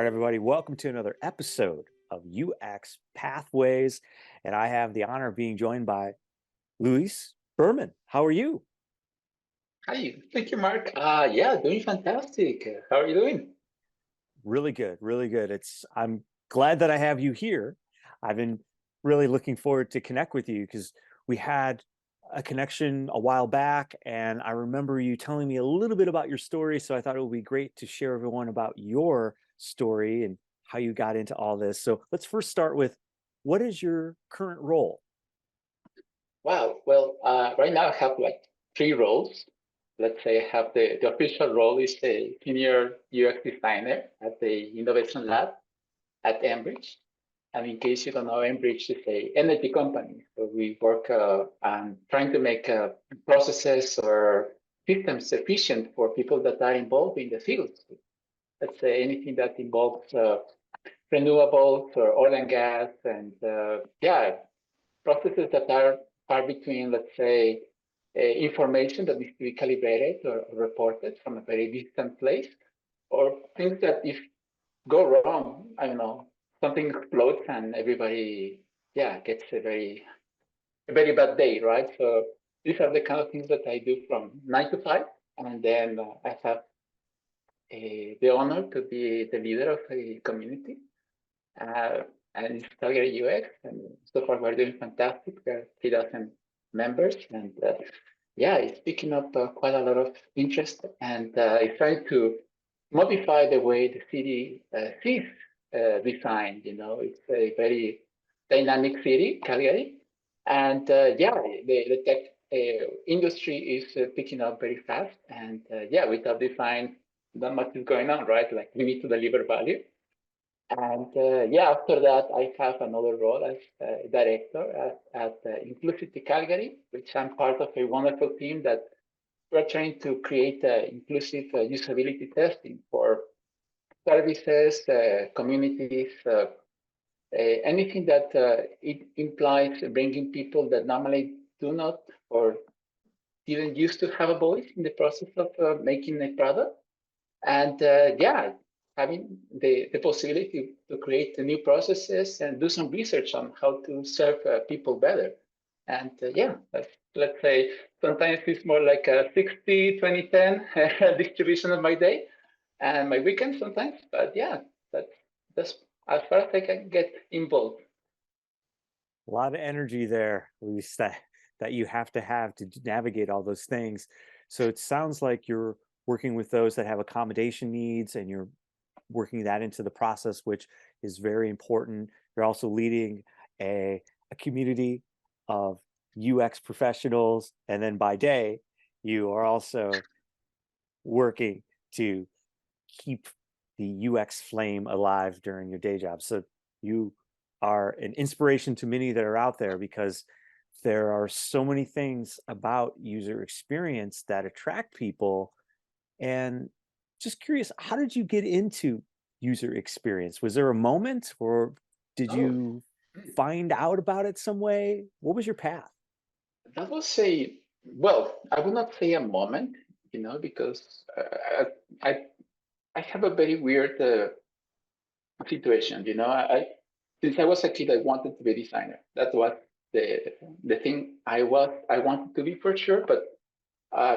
everybody. Welcome to another episode of UX Pathways. And I have the honor of being joined by Luis Berumen. How are you? Hi, thank you, Mark. Yeah, doing fantastic. How are you doing? Really good, really good. I'm glad that I have you here. I've been really looking forward to connect with you because we had a connection a while back, and I remember you telling me a little bit about your story. So I thought it would be great to share everyone about your story and how you got into all this. So let's first start with, what is your current role? Wow. Well, right now I have like three roles. Let's say I have the official role is a senior UX designer at the innovation lab at Enbridge. And in case you don't know, Enbridge is a energy company. So we work on trying to make processes or systems efficient for people that are involved in the field. Let's say anything that involves renewables or oil and gas and yeah, processes that are far between, let's say, information that needs to be calibrated or reported from a very distant place, or things that if go wrong, I don't know, something explodes and everybody, yeah, gets a very bad day, right? So these are the kind of things that I do from 9 to 5, and then I have the honor to be the leader of a community uh, and it's Calgary UX, and so far we're doing fantastic. We are 3,000 members, and yeah, it's picking up quite a lot of interest, and it's trying to modify the way the city sees design. You know, it's a very dynamic city, Calgary, and yeah, the tech industry is picking up very fast, and yeah, without design, not much is going on, right? Like we need to deliver value. And yeah, after that, I have another role as director at IncluCity Calgary, which I'm part of a wonderful team that we're trying to create inclusive usability testing for services, communities, anything that it implies bringing people that normally do not or didn't used to have a voice in the process of making a product. And yeah, having the possibility to create the new processes and do some research on how to serve people better. And yeah, let's say sometimes it's more like a 60-20-10 distribution of my day and my weekend sometimes. But yeah, that's, that's as far as I can get involved. A lot of energy there, Luis, that you have to navigate all those things. So it sounds like you're working with those that have accommodation needs, and you're working that into the process, which is very important. You're also leading a community of UX professionals, and then by day, you are also working to keep the UX flame alive during your day job. So you are an inspiration to many that are out there, because there are so many things about user experience that attract people. And just curious, how did you get into user experience? Was there a moment, or did Oh, you find out about it some way? What was your path? that was a, well, I would not say a moment, you know, because I, I have a very weird situation. You know, since I was a kid, I wanted to be a designer. That was the the thing I wanted to be for sure. But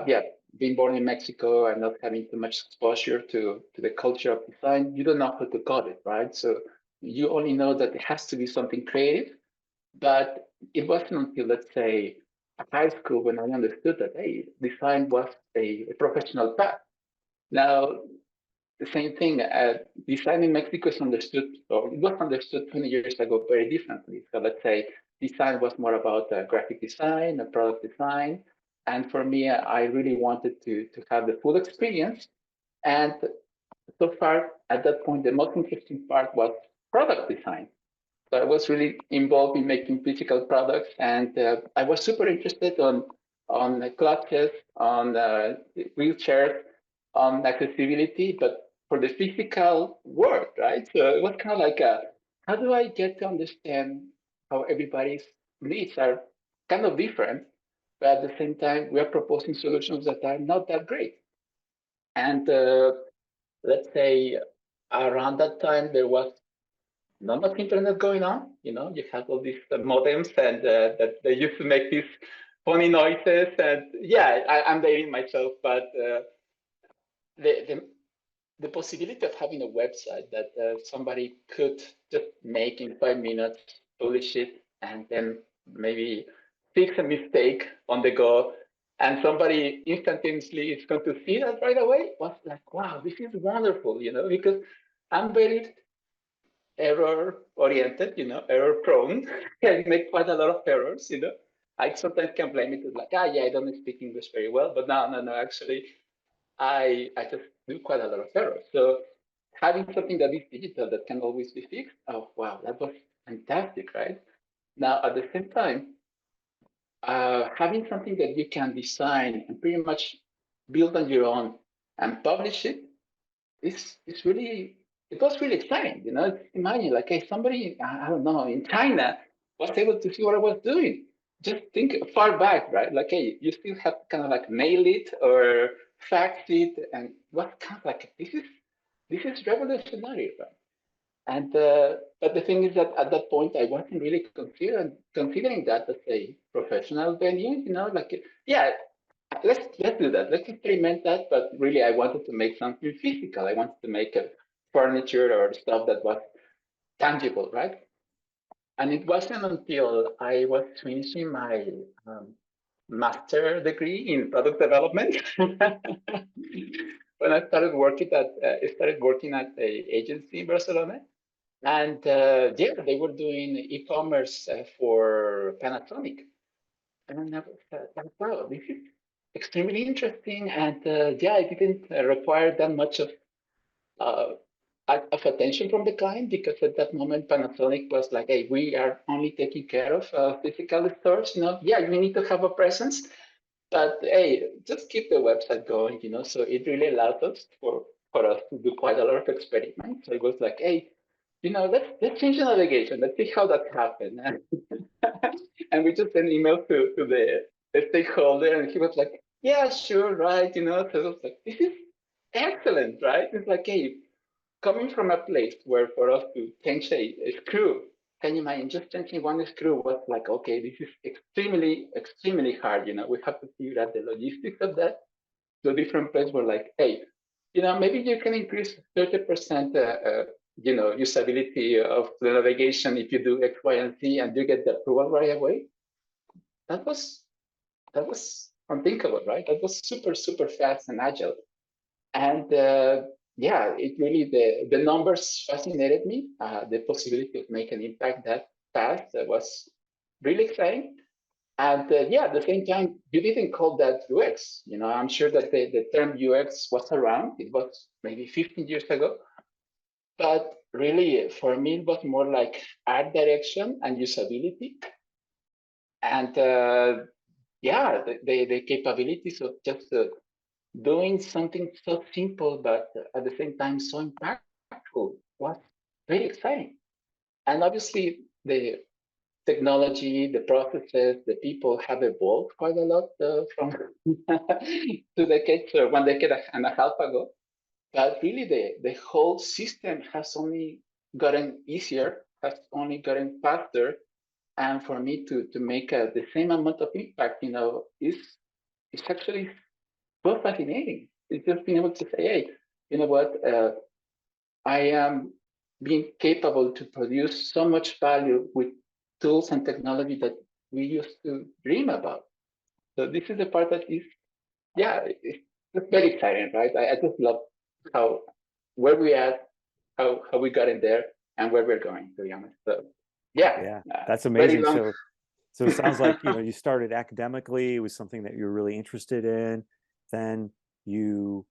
yeah, being born in Mexico and not having too much exposure to the culture of design, you don't know how to code it, right? So you only know that it has to be something creative. But it wasn't until, let's say, high school when I understood that hey, design was a professional path. Now the same thing. Design in Mexico is understood, or it was understood 20 years ago very differently. So let's say design was more about graphic design and product design. And for me, I really wanted to have the full experience. And so far, at that point, the most interesting part was product design. So I was really involved in making physical products, and I was super interested on clutches, on wheelchairs, on accessibility, but for the physical world, right? So it was kind of like, how do I get to understand how everybody's needs are kind of different, but at the same time, we are proposing solutions that are not that great. And let's say around that time, there was not much internet going on. You had all these modems, and that they used to make these funny noises. And yeah, I'm dating myself, but the, the the possibility of having a website that somebody could just make in 5 minutes, publish it, and then maybe fix a mistake on the go, and somebody instantaneously is going to see that right away, was like, wow, this is wonderful, because I'm very error oriented, error prone. I make quite a lot of errors, I sometimes can blame it as like, yeah, I don't speak English very well, but no, actually, I just do quite a lot of errors. So having something that is digital that can always be fixed, oh wow, that was fantastic, right? Now at the same time, having something that you can design and pretty much build on your own and publish it is really, it was really exciting. Imagine like, hey, somebody, I don't know, in China was able to see what I was doing. Just think far back, right? Like, hey, you still have to kind of like mail it or fax it, and what kind of like, this is revolutionary, right? And but the thing is that at that point I wasn't really considering that as a professional venue, like, yeah, let's do that. Let's experiment that. But really, I wanted to make something physical. I wanted to make a furniture or stuff that was tangible, right? And it wasn't until I was finishing my master degree in product development when I started working at a agency in Barcelona. And yeah, they were doing e-commerce for Panasonic. And I was like, wow, this is extremely interesting. And yeah, I didn't require that much uh, of attention from the client, because at that moment Panasonic was like, hey, we are only taking care of physical stores. Yeah, you need to have a presence, but hey, just keep the website going. So it really allowed us for us to do quite a lot of experiments. So it was like, hey, let's change the navigation. Let's see how that happened. And we just sent email to the stakeholder, and he was like, yeah, sure, right. So it was like, this is excellent, right? It's like, hey, coming from a place where for us to change a screw, can you imagine just changing one screw was like, okay, this is extremely, extremely hard. We have to figure out the logistics of that. So different places were like, hey, maybe you can increase 30%, usability of the navigation if you do X, Y, and Z, and you get the approval right away. That was unthinkable, right? That was super, super fast and agile. And yeah, it really, the numbers fascinated me. The possibility of making an impact that fast was really exciting. And yeah, at the same time, you didn't call that UX. I'm sure that the term UX was around. It was maybe 15 years ago. But really, for me, it was more like art direction and usability. And yeah, the capabilities of just doing something so simple, but at the same time so impactful, was very exciting. And obviously, the technology, the processes, the people have evolved quite a lot from 2 decades or 1 decade and a half ago. But really, the whole system has only gotten easier, has only gotten faster. And for me to make the same amount of impact, is actually so fascinating. It's just being able to say, hey, you know what? I am being capable to produce so much value with tools and technology that we used to dream about. So this is the part that is, yeah, it's very exciting, right? I just love how where we at, how we got in there, and where we're going. To be honest, so yeah, Yeah, that's very amazing. long. So it sounds like, you started academically, it was something that you were really interested in. Then you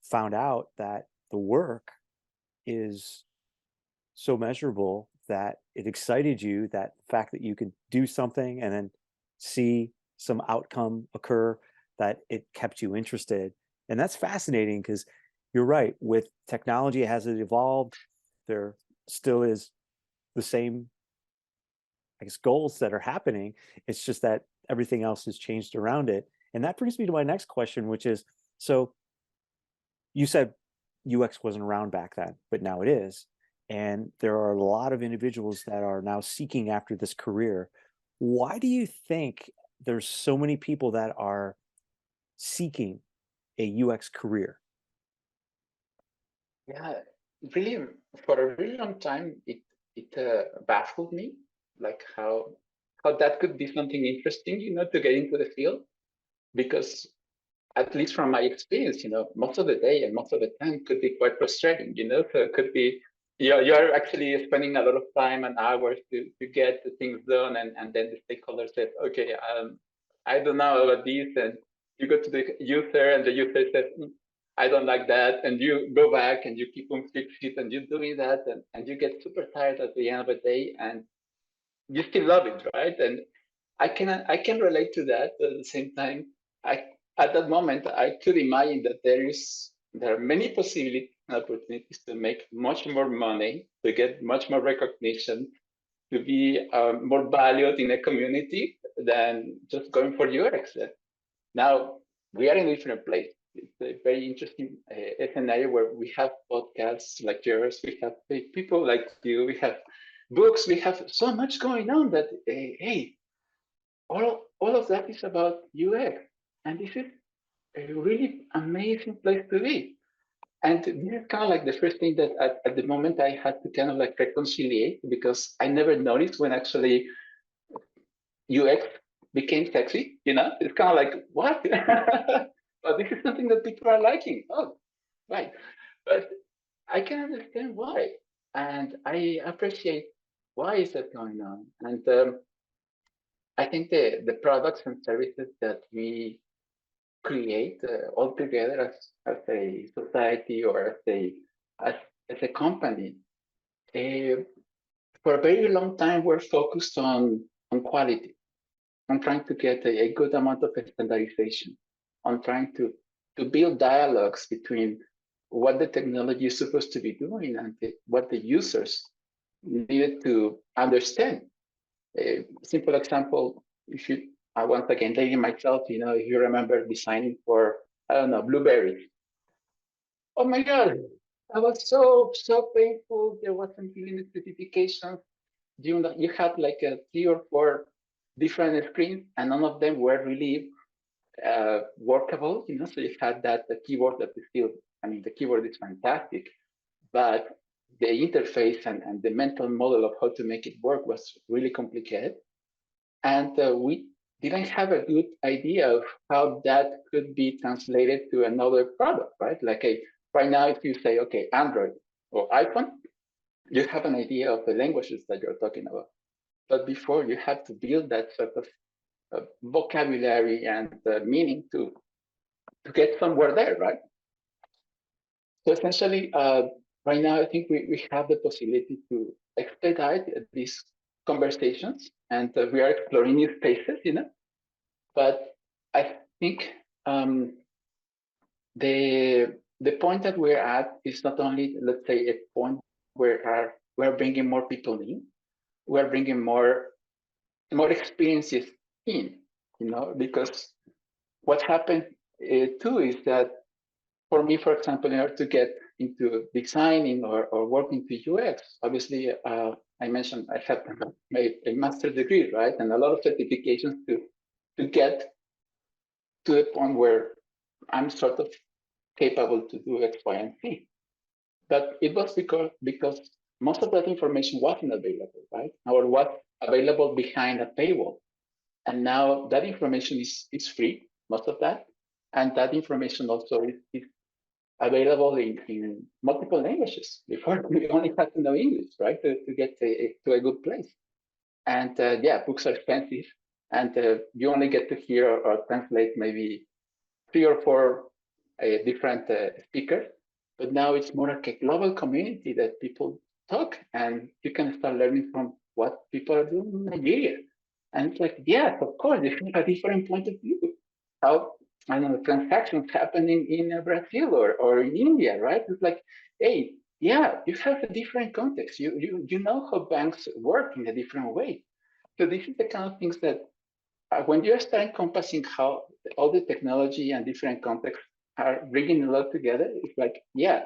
found out that the work is so measurable that it excited you, that fact that you could do something and then see some outcome occur, that it kept you interested. And that's fascinating, because you're right, with technology, has it evolved, there still is the same, I guess, goals that are happening. It's just that everything else has changed around it. And that brings me to my next question, which is, so you said UX wasn't around back then, but now it is. And there are a lot of individuals that are now seeking after this career. Why do you think there's so many people that are seeking a UX career? Yeah, really, for a really long time, it baffled me, like how that could be something interesting, to get into the field, because at least from my experience, most of the day and most of the time could be quite frustrating, so it could be you're actually spending a lot of time and hours to get the things done, and then the stakeholder says, okay, I don't know about this, and you go to the user and the user says, I don't like that, and you go back and you keep on fixing it and you're doing that, and you get super tired at the end of the day, and you still love it, right? And I can relate to that. But at the same time, I at that moment I could imagine that there are many possibilities and opportunities to make much more money, to get much more recognition, to be more valued in a community than just going for UX. Now we are in a different place. It's a very interesting scenario where we have podcasts like yours, we have people like you, we have books, we have so much going on that hey, all of that is about UX, and this is a really amazing place to be. And this is kind of like the first thing that at the moment I had to kind of like reconciliate, because I never noticed when actually UX became sexy. It's kind of like, what? But this is something that people are liking. Oh, right. But I can understand why, and I appreciate why is that going on. And I think the products and services that we create all together as a society, or as, as a company, uh, for a very long time we're focused on quality, on trying to get a good amount of standardization, on trying to build dialogues between what the technology is supposed to be doing and what the users needed to understand. A simple example, if you, I once again, dating myself, if you remember designing for, I don't know, blueberries. Oh my God, I was so painful. There wasn't really the specifications. You had like a 3 or 4 different screens, and none of them were really workable. So you had that the keyboard that is still, I mean, the keyboard is fantastic, but the interface and the mental model of how to make it work was really complicated. And we didn't have a good idea of how that could be translated to another product, right? Right now, if you say, okay, Android or iPhone, you have an idea of the languages that you're talking about. But before, you have to build that sort of vocabulary and meaning to get somewhere there, right? So essentially, right now, I think we have the possibility to expedite these conversations, and we are exploring new spaces, But I think the point that we're at is not only, let's say, a point where we're bringing more people in, we're bringing more experiences in, because what happened too is that for me, for example, in order to get into designing or working to UX, obviously, I mentioned I have made a master's degree, right? And a lot of certifications to get to the point where I'm sort of capable to do X, Y, and Z. But it was because most of that information wasn't available, right? Or was available behind a paywall. And now that information is free, most of that. And that information also is available in multiple languages. Before, we only had to know English, right, to get to a good place. And yeah, books are expensive, and you only get to hear or translate maybe 3 or 4 different speakers. But now it's more like a global community that people talk, and you can start learning from what people are doing in Nigeria. And it's like, yes, of course, they have a different point of view. How, I don't know, transactions happening in Brazil or in India, right? It's like, hey, yeah, you have a different context. You know how banks work in a different way. So this is the kind of things that when you start encompassing how all the technology and different contexts are bringing a lot together, it's like, yeah,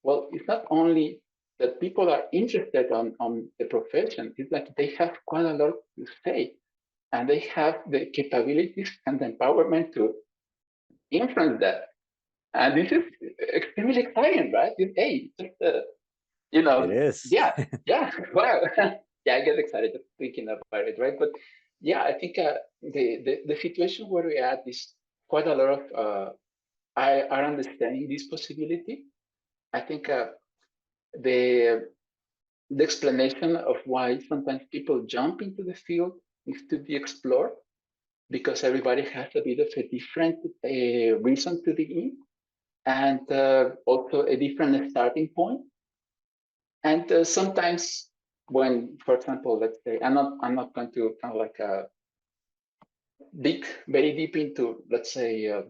well, it's not only that people are interested on the profession, it's like they have quite a lot to say, and they have the capabilities and the empowerment to influence that. And this is extremely exciting, right? Hey, just, It is. yeah, yeah, wow. Yeah, I get excited just thinking about it, right? But yeah, I think the situation where we're at is quite a lot of are understanding this possibility. I think the the explanation of why sometimes people jump into the field needs to be explored because everybody has a bit of a different reason to begin and also a different starting point. And sometimes when, for example, let's say I'm not going to kind of like dig very deep into, let's say,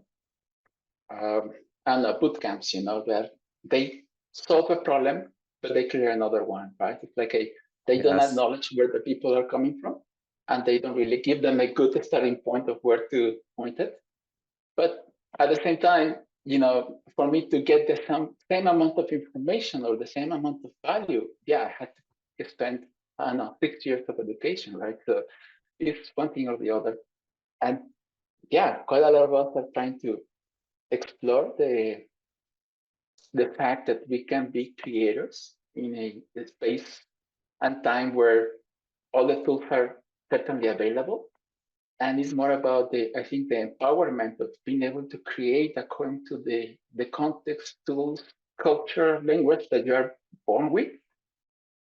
and boot camps, where they solve a problem, but they clear another one, right? It's like they don't Yes. acknowledge where the people are coming from, and they don't really give them a good starting point of where to point it. But at the same time, for me to get the same amount of information or the same amount of value, yeah, I had to spend, I don't know, 6 years of education, right? So it's one thing or the other. And yeah, quite a lot of us are trying to explore the fact that we can be creators in a space and time where all the tools are certainly available. And it's more about I think the empowerment of being able to create according to the context, tools, culture, language that you are born with.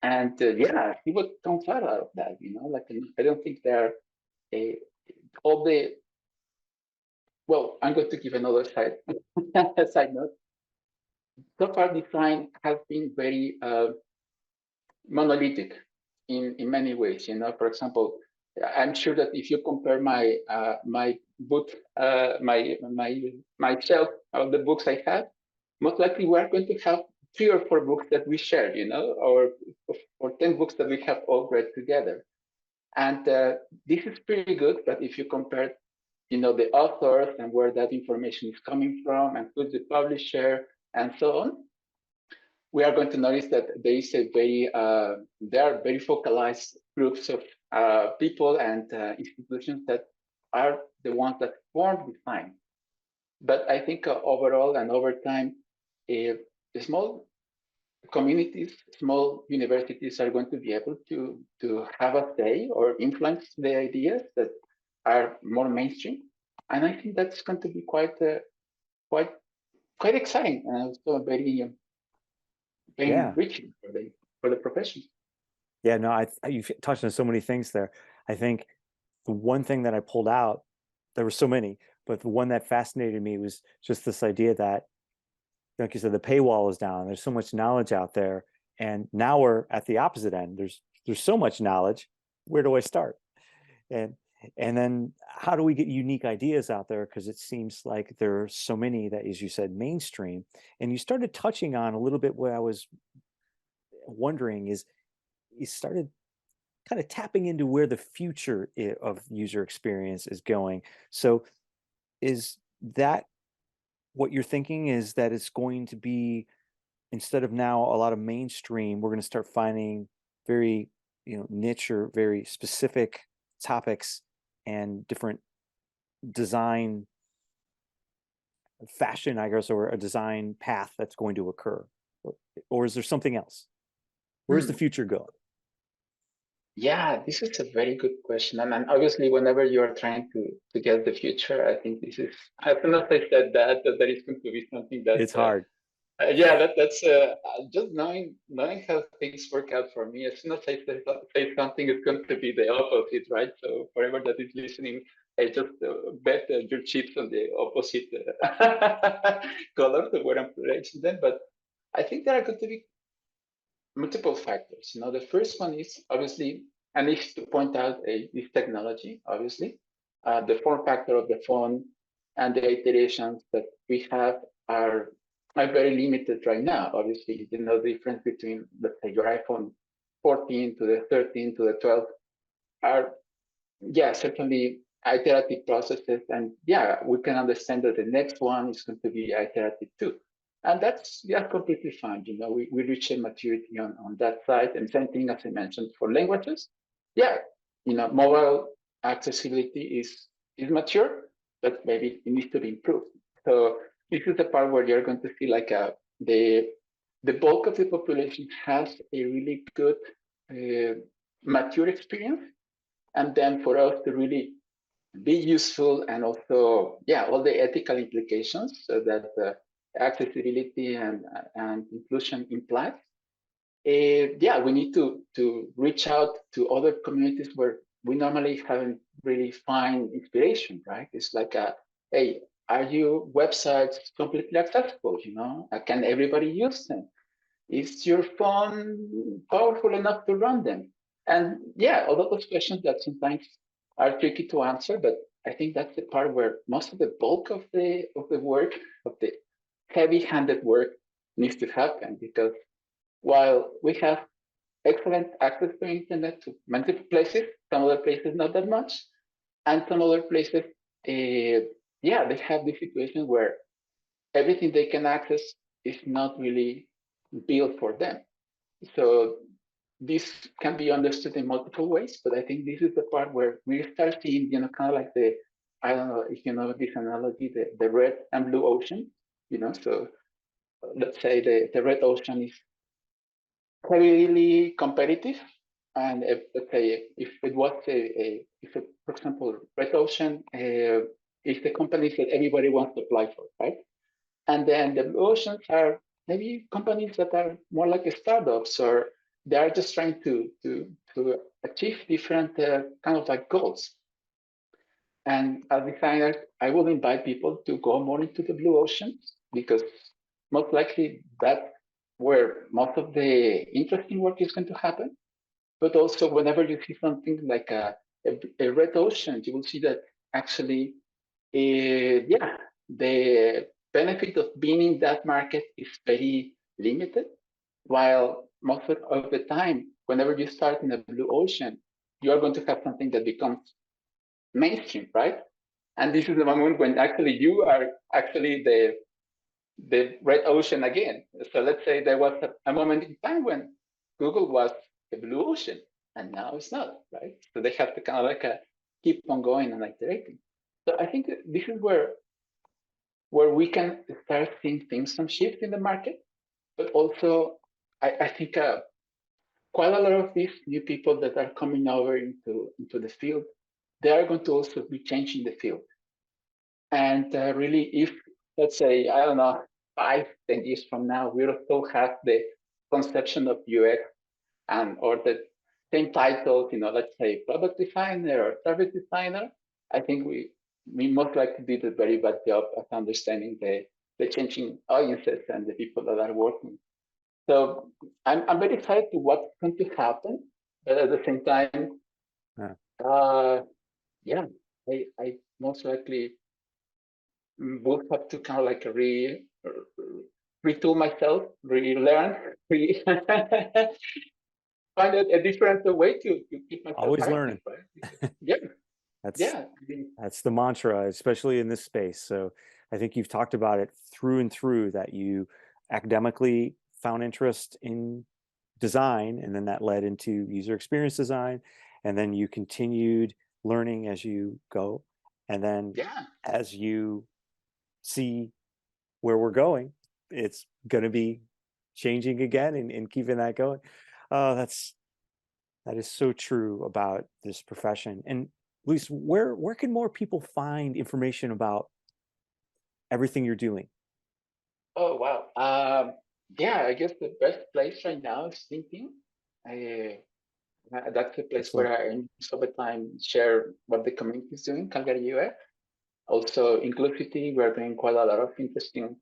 And yeah, see what comes out of that, like I don't think there are all the, well, I'm going to give another side, side note. So far, design has been very monolithic in many ways. For example, I'm sure that if you compare my book, my shelf of the books I have, most likely we are going to have 3 or 4 books that we share, or 10 books that we have all read together. And this is pretty good, but if you compare, the authors and where that information is coming from and who's the publisher and so on, we are going to notice that there is there are very focalized groups of people and institutions that are the ones that form design. But I think overall and over time, the small communities, small universities are going to be able to have a say or influence the ideas that are more mainstream. And I think that's going to be quite quite exciting and also very Yeah. enriching for the profession. Yeah. No, you've touched on so many things there. I think the one thing that I pulled out, there were so many, but the one that fascinated me was just this idea that, like you said, the paywall is down. There's so much knowledge out there, and now we're at the opposite end. There's so much knowledge. Where do I start? And and then how do we get unique ideas out there? Because it seems like there are so many that, as you said, mainstream. And you started touching on a little bit what I was wondering is you started kind of tapping into where the future of user experience is going. So is that what you're thinking, is that it's going to be, instead of now a lot of mainstream, we're going to start finding very, niche or very specific topics and different design fashion, I guess, or a design path that's going to occur? Or is there something else? Where's the future going? Yeah, this is a very good question. And obviously, whenever you're trying to get the future, I think this is, as soon as I said that there is going to be something that, It's hard. yeah, that's just knowing how things work out for me. As soon as I say something, it's going to be the opposite, right? So for everyone that is listening, I just bet your chips on the opposite colors of where I'm placing them. But I think there are going to be multiple factors. The first one is obviously, I need to point out this technology, obviously. The form factor of the phone and the iterations that we have are very limited right now. Obviously, the difference between, let's say, your iPhone 14 to the 13 to the 12 are, yeah, certainly iterative processes. And yeah, we can understand that the next one is going to be iterative too. And that's completely fine. We reach a maturity on that side. And same thing as I mentioned for languages. Yeah, mobile accessibility is mature, but maybe it needs to be improved. So this is the part where you're going to see like the bulk of the population has a really good mature experience. And then for us to really be useful and also, all the ethical implications that accessibility and inclusion implies. We need to reach out to other communities where we normally haven't really find inspiration, right? It's like, hey, are your websites completely accessible? Can everybody use them? Is your phone powerful enough to run them? And all of those questions that sometimes are tricky to answer, but I think that's the part where most of the bulk of the work, of the heavy-handed work, needs to happen. Because while we have excellent access to internet to many places, some other places not that much, and some other places, they have this situation where everything they can access is not really built for them. So this can be understood in multiple ways, but I think this is the part where we start seeing, kind of like I don't know if you know this analogy, the red and blue ocean, so let's say the red ocean is heavily competitive. And let's say if it was for example, red ocean is the companies that everybody wants to apply for, right? And then the blue oceans are maybe companies that are more like startups, or they are just trying to achieve different kind of like goals. And as designers, I will invite people to go more into the blue oceans, because most likely that's where most of the interesting work is going to happen. But also, whenever you see something like a red ocean, you will see that actually, the benefit of being in that market is very limited. While most of the time, whenever you start in the blue ocean, you are going to have something that becomes mainstream, right? And this is the moment when actually you are actually the red ocean again. So let's say there was a moment in time when Google was the blue ocean, and now it's not, right? So they have to kind of like keep on going and iterating. So I think this is where we can start seeing things, some shift in the market, but also I think quite a lot of these new people that are coming over into the field, they are going to also be changing the field. And really, if let's say, I don't know, 5-10 years from now, we will still have the conception of UX or the same titles, let's say product designer or service designer, I think we most likely did a very bad job of understanding the changing audiences and the people that are working. So I'm very excited to what's going to happen, but at the same time, I most likely will have to kind of like retool myself, relearn, find a different way to keep myself Always active, learning. right? Yeah. That's the mantra, especially in this space. So I think you've talked about it through and through, that you academically found interest in design, and then that led into user experience design, and then you continued learning as you go, and then as you see where we're going, it's going to be changing again and keeping that going. That is so true about this profession. And Luis, where can more people find information about everything you're doing? Oh, wow. I guess the best place right now is LinkedIn. That's the place Excellent. where I most of the time share what the community is doing, Calgary UX. Also, IncluCity, we're doing quite a lot of interesting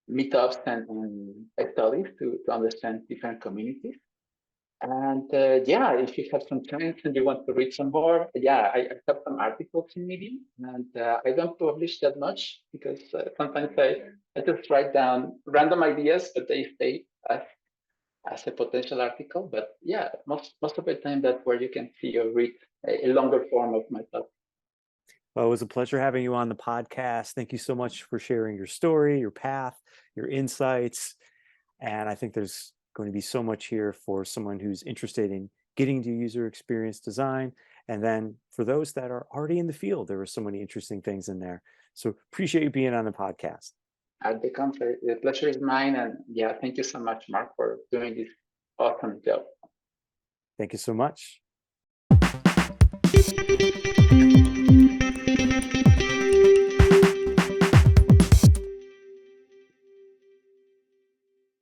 meetups and studies to understand different communities. And if you have some time and you want to read some more, I have some articles in Medium, and I don't publish that much because sometimes I just write down random ideas, but they stay as a potential article. But most of the time, that's where you can see or read a longer form of my thoughts. Well, it was a pleasure having you on the podcast. Thank you so much for sharing your story, your path, your insights. And I think there's going to be so much here for someone who's interested in getting to user experience design. And then for those that are already in the field, there were so many interesting things in there. So appreciate you being on the podcast. At the contrary, the pleasure is mine. And yeah, thank you so much, Mark, for doing this awesome job. Thank you so much.